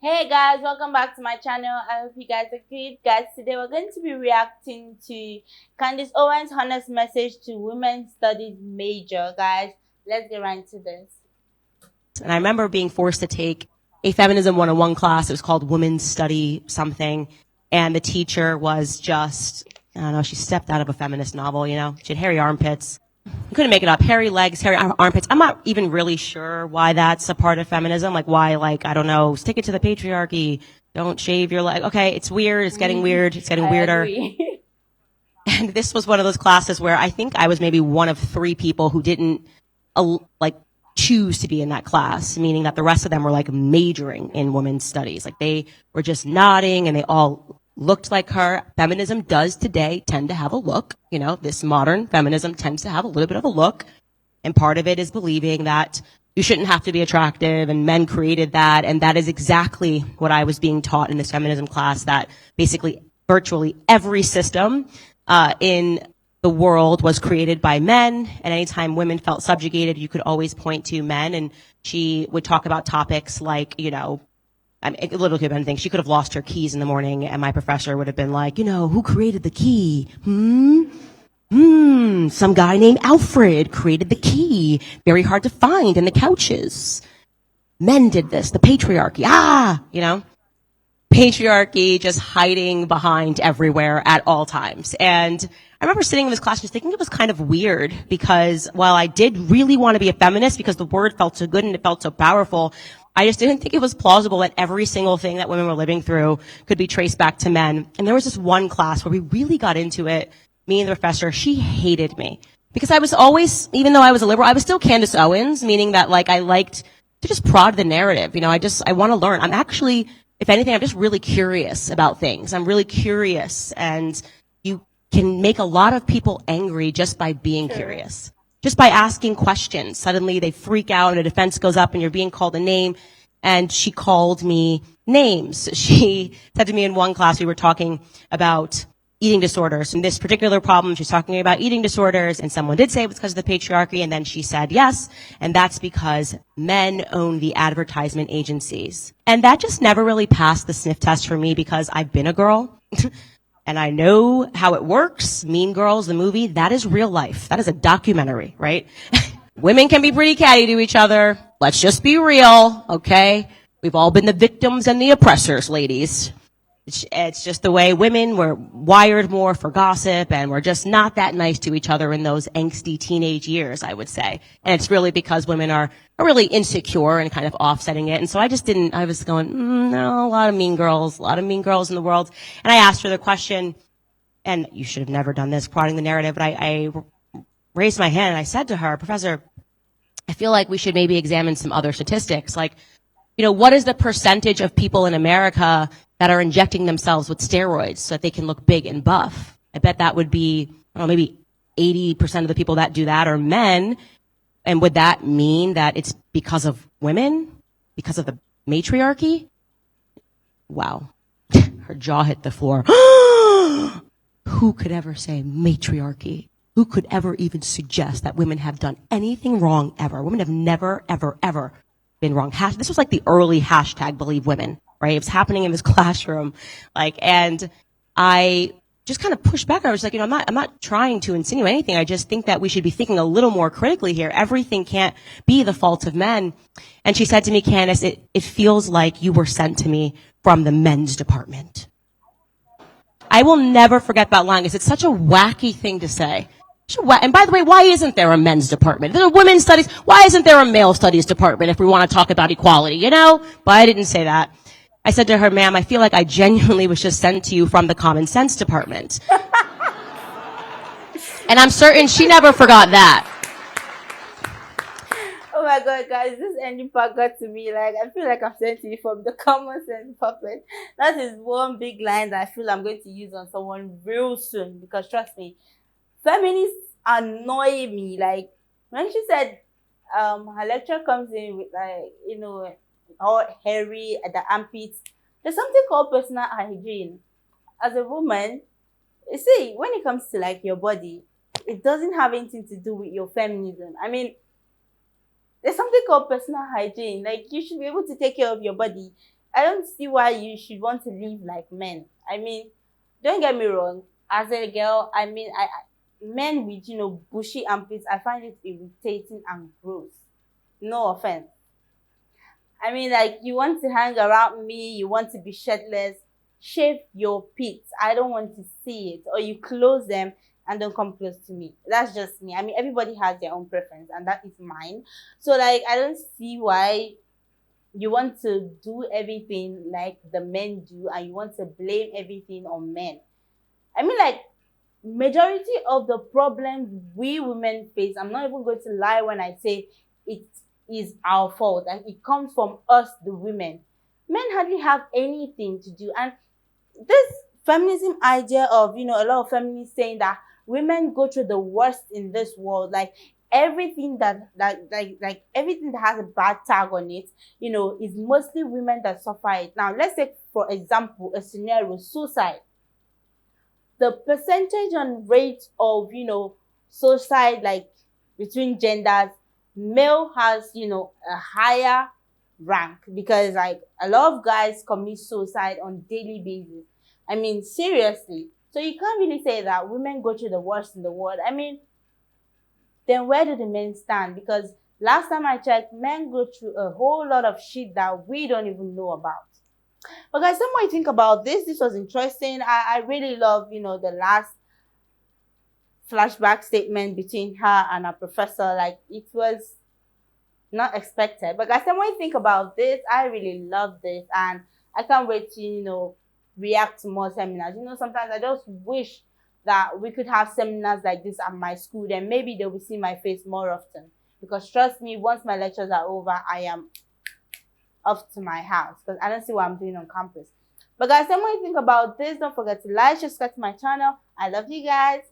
Hey guys, welcome back to my channel. I hope you guys are good. Guys, today we're going to be reacting to Candace Owens' honest message to women's studies major. Guys, let's get right into this. And I remember being forced to take a Feminism 101 class. It was called Women's Study something. And the teacher was just, I don't know, she stepped out of a feminist novel, you know? She had hairy armpits. I couldn't make it up. Hairy legs, hairy armpits. I'm not even really sure why that's a part of feminism. Like why, I don't know, stick it to the patriarchy. Don't shave your leg. Okay, it's weird. It's getting weird. It's getting weirder. And this was one of those classes where I think I was maybe one of three people who didn't, choose to be in that class, meaning that the rest of them were majoring in women's studies. They were just nodding and they all looked like her. Feminism does today tend to have a look, this modern feminism tends to have a little bit of a look. And part of it is believing that you shouldn't have to be attractive and men created that. And that is exactly what I was being taught in this feminism class, that basically virtually every system in the world was created by men, and anytime women felt subjugated, you could always point to men. And she would talk about topics like, a little bit of anything. She could have lost her keys in the morning, and my professor would have been like, who created the key? Some guy named Alfred created the key. Very hard to find in the couches. Men did this, the patriarchy. Patriarchy just hiding behind everywhere at all times. And I remember sitting in this class just thinking it was kind of weird, because while I did really want to be a feminist because the word felt so good and it felt so powerful, I just didn't think it was plausible that every single thing that women were living through could be traced back to men. And there was this one class where we really got into it. Me and the professor, she hated me because I was always, even though I was a liberal, I was still Candace Owens, meaning that I liked to just prod the narrative. I want to learn. I'm actually, if anything, I'm just really curious about things. I'm really curious, and you can make a lot of people angry just by being curious. Just by asking questions. Suddenly they freak out and a defense goes up and you're being called a name. And she called me names. She said to me in one class, we were talking about eating disorders. And this particular problem, she's talking about eating disorders, and someone did say it was because of the patriarchy, and then she said yes, and that's because men own the advertisement agencies. And that just never really passed the sniff test for me, because I've been a girl. And I know how it works. Mean Girls, the movie, that is real life. That is a documentary, right? Women can be pretty catty to each other. Let's just be real, okay? We've all been the victims and the oppressors, ladies. It's just the way women were wired more for gossip, and we're just not that nice to each other in those angsty teenage years, I would say. And it's really because women are really insecure and kind of offsetting it. And so I was going, no, a lot of mean girls in the world. And I asked her the question, and you should have never done this, prodding the narrative, but I raised my hand and I said to her, Professor, I feel like we should maybe examine some other statistics. What is the percentage of people in America that are injecting themselves with steroids so that they can look big and buff? I bet that would be, maybe 80% of the people that do that are men. And would that mean that it's because of women? Because of the matriarchy? Wow. Her jaw hit the floor. Who could ever say matriarchy? Who could ever even suggest that women have done anything wrong ever? Women have never, ever, ever been wrong. This was the early hashtag believe women, right? It was happening in this classroom. And I just kind of pushed back. I was like, I'm not trying to insinuate anything. I just think that we should be thinking a little more critically here. Everything can't be the fault of men. And she said to me, Candace, it feels like you were sent to me from the men's department. I will never forget that line, because it's such a wacky thing to say. And by the way, why isn't there a men's department? There's a women's studies. Why isn't there a male studies department if we want to talk about equality, But I didn't say that. I said to her, ma'am, I feel like I genuinely was just sent to you from the common sense department. And I'm certain she never forgot that. Oh my god, guys, this ending part got to me. I feel like I'm sent to you from the common sense department. That is one big line that I feel I'm going to use on someone real soon, because trust me, feminists annoy me. When she said her lecture comes in with all hairy at the armpits, there's something called personal hygiene. As a woman, you see, when it comes to your body, it doesn't have anything to do with your feminism. I mean, there's something called personal hygiene. You should be able to take care of your body. I don't see why you should want to live like men. I mean, don't get me wrong. As a girl, I mean, men with bushy armpits, I find it irritating and gross. No offense. I mean, like, you want to hang around me, you want to be shirtless, shave your pits. I don't want to see it. Or you close them and don't come close to me. That's just me. I mean, everybody has their own preference, and that is mine. So, like, I don't see why you want to do everything like the men do, and you want to blame everything on men. I mean, like, majority of the problems we women face, I'm not even going to lie when I say it is our fault and it comes from us, the women. Men hardly have anything to do. And this feminism idea of, a lot of feminists saying that women go through the worst in this world, like everything like everything that has a bad tag on it, is mostly women that suffer it. Now, let's take, for example, a scenario: suicide. The percentage and rate of suicide, like, between genders, male has a higher rank, because like a lot of guys commit suicide on daily basis. I mean, seriously. So you can't really say that women go through the worst in the world. I mean, then where do the men stand? Because last time I checked, men go through a whole lot of shit that we don't even know about. But guys, tell me what you think about this. This was interesting. I really love, the last flashback statement between her and her professor. Like, it was not expected. But guys, tell me what you think about this. I really love this, and I can't wait to, react to more seminars. Sometimes I just wish that we could have seminars like this at my school. Then maybe they will see my face more often. Because trust me, once my lectures are over, I am off to my house, because I don't see what I'm doing on campus. But guys, tell me what you think about this. Don't forget to like, subscribe to my channel. I love you guys.